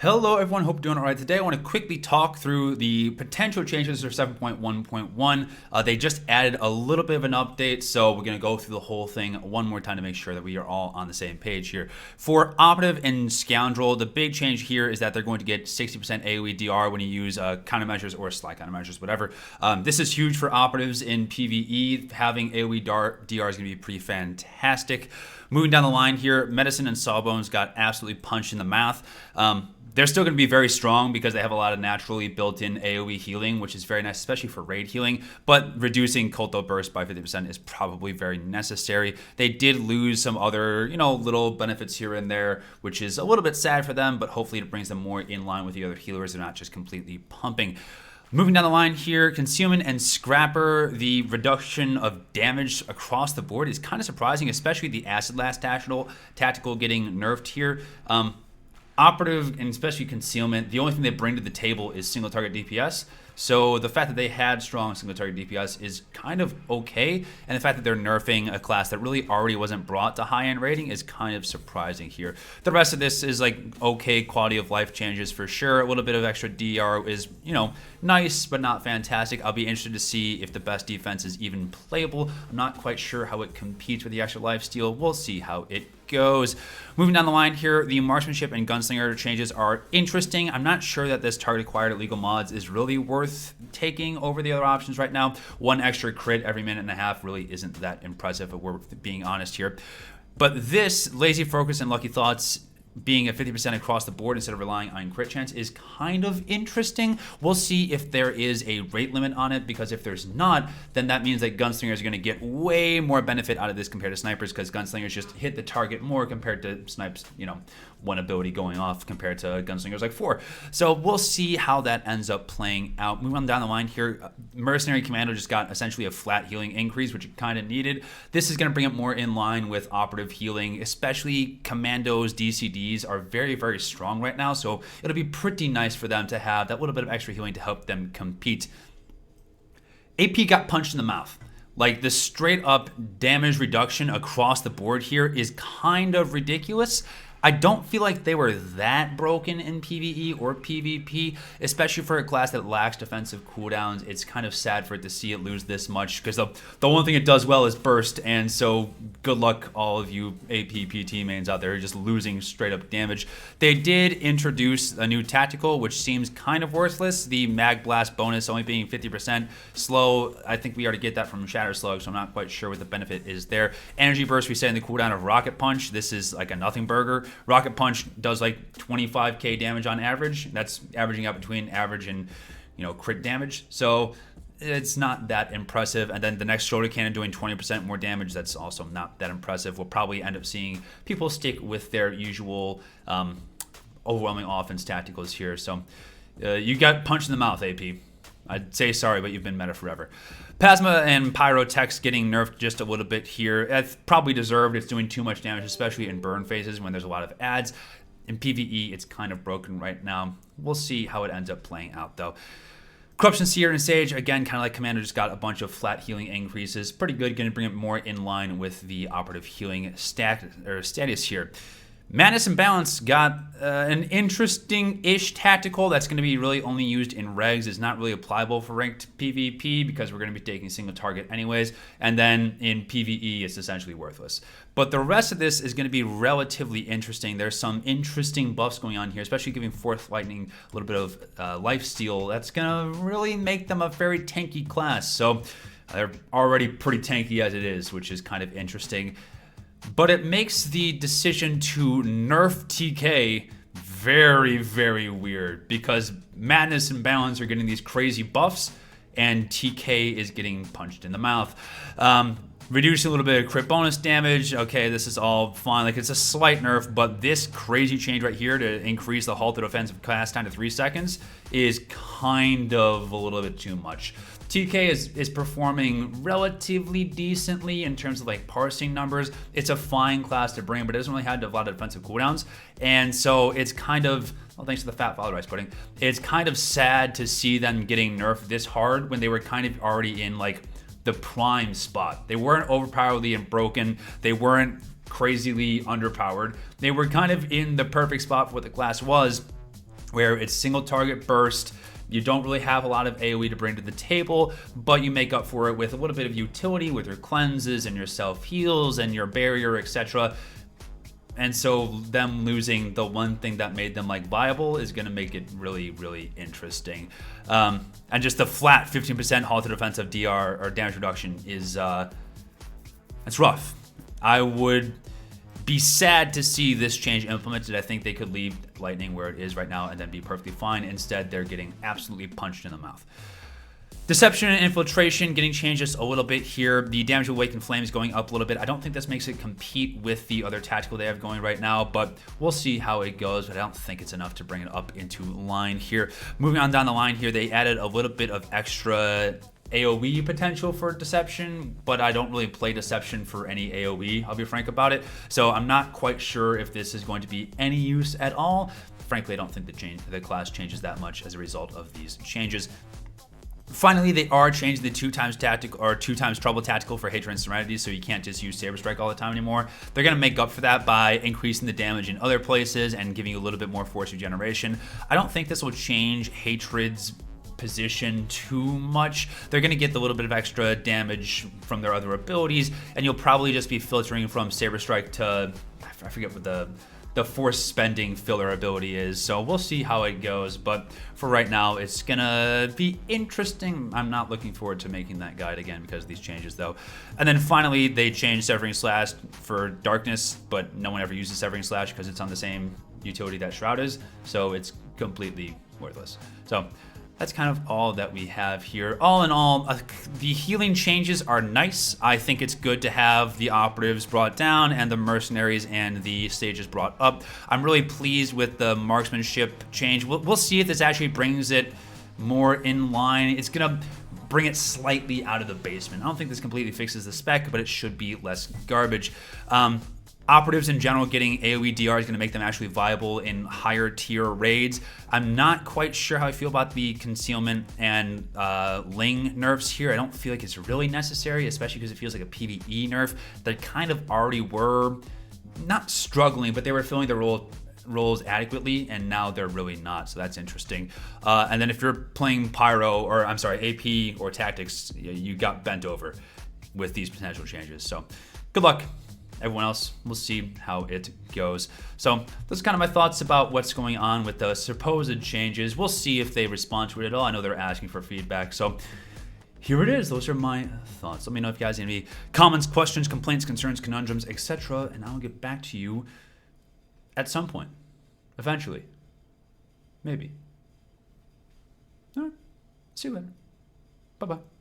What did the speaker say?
Hello everyone, hope you're doing alright. Today I want to quickly talk through the potential changes for 7.1.1. They just added a little bit of an update, so we're going to go through the whole thing one more time to make sure that we are all on the same page here. For Operative and Scoundrel, the big change here is that they're going to get 60% AoE DR when you use countermeasures or slide countermeasures, whatever. This is huge for Operatives in PvE. Having AoE DR is going to be pretty fantastic. Moving down the line here, Medicine and Sawbones got absolutely punched in the mouth. They're still going to be very strong because they have a lot of naturally built-in AoE healing, which is very nice, especially for raid healing. But reducing Culto Burst by 50% is probably very necessary. They did lose some other, little benefits here and there, which is a little bit sad for them, but hopefully it brings them more in line with the other healers. They're not just completely pumping. Moving down the line here, Concealment and Scrapper, the reduction of damage across the board is kind of surprising, especially the Acid Last tactical getting nerfed here. Operative and especially Concealment, the only thing they bring to the table is single target DPS. So the fact that they had strong single target DPS is kind of okay, and the fact that they're nerfing a class that really already wasn't brought to high-end rating is kind of surprising here. The rest of this is like okay quality of life changes for sure. A little bit of extra DR is, nice but not fantastic. I'll be interested to see if the best defense is even playable. I'm not quite sure how it competes with the extra lifesteal. We'll see how it goes. Moving down the line here, the Marksmanship and Gunslinger changes are interesting. I'm not sure that this target acquired at legal mods is really worth taking over the other options right now. One extra crit every minute and a half really isn't that impressive if we're being honest here. But this Lazy Focus and Lucky Thoughts being at 50% across the board instead of relying on crit chance is kind of interesting. We'll see if there is a rate limit on it, because if there's not, then that means that Gunslingers are going to get way more benefit out of this compared to Snipers, because Gunslingers just hit the target more compared to Snipes, one ability going off compared to Gunslingers like 4. So we'll see how that ends up playing out. Moving on down the line here, Mercenary Commando just got essentially a flat healing increase, which it kind of needed. This is going to bring it more in line with Operative healing, especially Commandos, DCDs are very, very strong right now, so it'll be pretty nice for them to have that little bit of extra healing to help them compete. AP got punched in the mouth. Like, the straight up damage reduction across the board here is kind of ridiculous. I don't feel like they were that broken in PvE or PvP, especially for a class that lacks defensive cooldowns. It's kind of sad for it to see it lose this much, because the one thing it does well is burst, and so good luck all of you APPT mains out there just losing straight up damage. They did introduce a new tactical, which seems kind of worthless. The Mag Blast bonus only being 50% slow. I think we already get that from Shatter Slug, so I'm not quite sure what the benefit is there. Energy Burst, we say in the cooldown of Rocket Punch. This is like a nothing burger. Rocket Punch does like 25k damage on average. That's averaging out between average and crit damage. So it's not that impressive. And then the next shoulder cannon doing 20% more damage. That's also not that impressive. We'll probably end up seeing people stick with their usual overwhelming offense tacticals here. So you got punched in the mouth, AP. I'd say sorry, but you've been meta forever. Plasma and Powertech getting nerfed just a little bit here. That's probably deserved. It's doing too much damage, especially in burn phases when there's a lot of ads. In PvE, it's kind of broken right now. We'll see how it ends up playing out, though. Corruption Seer and Sage, again, kind of like Commander, just got a bunch of flat healing increases. Pretty good, going to bring it more in line with the Operative healing status here. Madness and Balance got an interesting-ish tactical that's going to be really only used in regs. It's not really applicable for ranked PvP because we're going to be taking single target anyways. And then in PvE, it's essentially worthless. But the rest of this is going to be relatively interesting. There's some interesting buffs going on here, especially giving Fourth Lightning a little bit of lifesteal. That's going to really make them a very tanky class. So they're already pretty tanky as it is, which is kind of interesting. But it makes the decision to nerf TK very, very weird, because Madness and Balance are getting these crazy buffs and TK is getting punched in the mouth. Reducing a little bit of crit bonus damage. Okay, this is all fine. Like, it's a slight nerf, but this crazy change right here to increase the halted offensive cast time to 3 seconds is kind of a little bit too much. TK is performing relatively decently in terms of like parsing numbers. It's a fine class to bring, but it doesn't really have a lot of defensive cooldowns. And so it's kind of, well, thanks to the fat father rice pudding, it's kind of sad to see them getting nerfed this hard when they were kind of already in like the prime spot. They weren't overpoweredly and broken. They weren't crazily underpowered. They were kind of in the perfect spot for what the class was. where it's single target burst. You don't really have a lot of AoE to bring to the table, but you make up for it with a little bit of utility with your cleanses and your self heals and your barrier, etc. And so them losing the one thing that made them like viable is going to make it really, really interesting. And just the flat 15% halt to defensive DR or damage reduction is it's rough. I would be sad to see this change implemented. I think they could leave Lightning where it is right now and then be perfectly fine. Instead, they're getting absolutely punched in the mouth. Deception and Infiltration getting changed just a little bit here. The damage with Awakened Flames going up a little bit. I don't think this makes it compete with the other tactical they have going right now, but we'll see how it goes. But I don't think it's enough to bring it up into line here. Moving on down the line here, they added a little bit of extra AoE potential for Deception, but I don't really play Deception for any AoE, I'll be frank about it. So I'm not quite sure if this is going to be any use at all. Frankly, I don't think the class changes that much as a result of these changes. Finally, they are changing the 2x tactical or 2x trouble tactical for Hatred and Serenity, so you can't just use Saber Strike all the time anymore. They're going to make up for that by increasing the damage in other places and giving you a little bit more force regeneration. I don't think this will change Hatred's position too much. They're going to get the little bit of extra damage from their other abilities, and you'll probably just be filtering from Saber Strike to, I forget what the force spending filler ability is. So we'll see how it goes, but for right now it's gonna be interesting. I'm not looking forward to making that guide again because of these changes though. And then finally they changed Severing Slash for Darkness, but no one ever uses Severing Slash because it's on the same utility that Shroud is, so it's completely worthless. So that's kind of all that we have here. All in all, the healing changes are nice. I think it's good to have the operatives brought down and the mercenaries and the stages brought up. I'm really pleased with the marksmanship change. We'll see if this actually brings it more in line. It's gonna bring it slightly out of the basement. I don't think this completely fixes the spec, but it should be less garbage. Operatives in general getting AoE DR is going to make them actually viable in higher tier raids. I'm not quite sure how I feel about the concealment and Ling nerfs here. I don't feel like it's really necessary, especially because it feels like a PvE nerf. They kind of already were not struggling, but they were filling their roles adequately, and now they're really not, so that's interesting. And then if you're playing Pyro, or I'm sorry, AP or Tactics, you got bent over with these potential changes. So good luck. Everyone else, we'll see how it goes. So those are kind of my thoughts about what's going on with the supposed changes. We'll see if they respond to it at all. I know they're asking for feedback, so here it is. Those are my thoughts. Let me know if you guys have any comments, questions, complaints, concerns, conundrums, etc., and I'll get back to you at some point, eventually, maybe. All right, see you later. Bye-bye.